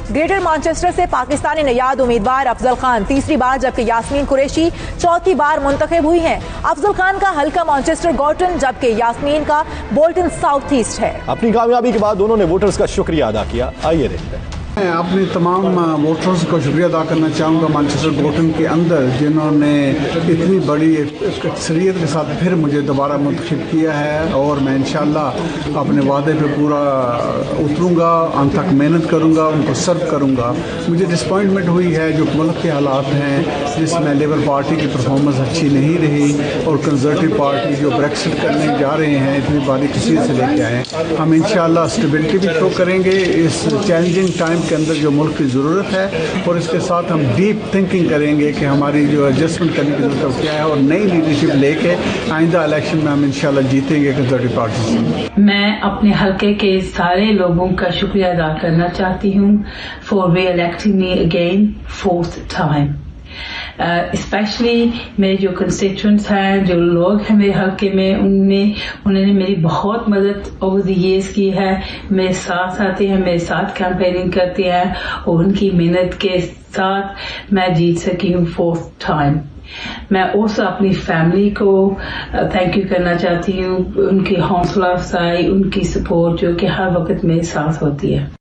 Greater Manchester से पाकिस्तानी नयाद उम्मीदवार अफजल खान तीसरी बार जबकि यास्मीन कुरैशी चौथी बार मुंतखब हुई हैं। अफजल खान का हल्का मैनचेस्टर गॉर्टन जबकि यास्मीन का बोल्टन साउथ ईस्ट है। अपनी कामयाबी के बाद दोनों ने वोटर्स का शुक्रिया अदा किया। आइए देखते हैं। मैं अपने तमाम वोटर्स को शुक्रिया अदा करना चाहूँगा मैनचेस्टर गॉर्टन के अंदर, जिन्होंने इतनी बड़ी अक्सरियत के साथ फिर मुझे दोबारा मुंतखब किया है और मैं इंशाअल्लाह अपने वादे पे पूरा उतरूँगा, अंत तक मेहनत करूँगा, उनको सर्व करूँगा। मुझे डिसपॉइंटमेंट हुई है जो मुल्क के हालात हैं जिसमें लेबर पार्टी की परफॉर्मेंस अच्छी नहीं रही और कंजर्वेटिव पार्टी जो ब्रेक्सिट करने जा रहे हैं इतनी बारी किसी से लेके आए। हम इंशाअल्लाह स्टेबिलिटी भी शो करेंगे इस चैलेंजिंग टाइम के अंदर जो मुल्क की ज़रूरत है, और इसके साथ हम डीप थिंकिंग करेंगे कि हमारी जो एडजस्टमेंट करने की ज़रूरत क्या है और नई लीडरशिप लेके आइंदा इलेक्शन में हम इंशाल्लाह जीतेंगे कंजर्वेटिव पार्टी से। मैं अपने हल्के के सारे लोगों का शुक्रिया अदा करना चाहती हूँ फॉर री electing me again 4th time. Specially मेरे जो कंस्टिट्यूएंट्स हैं, जो लोग हैं मेरे हल्के में, उन्होंने मेरी बहुत मदद ओवर द ईयर्स की है। मेरे साथ आते हैं, मेरे साथ कैंपेनिंग करते हैं और उनकी मेहनत के साथ मैं जीत सकी हूँ 4th टाइम। मैं ओसा अपनी फैमिली को थैंक यू करना चाहती हूँ, उनकी हौसला अफजाई, उनकी सपोर्ट जो कि हर वक्त मेरे साथ होती है।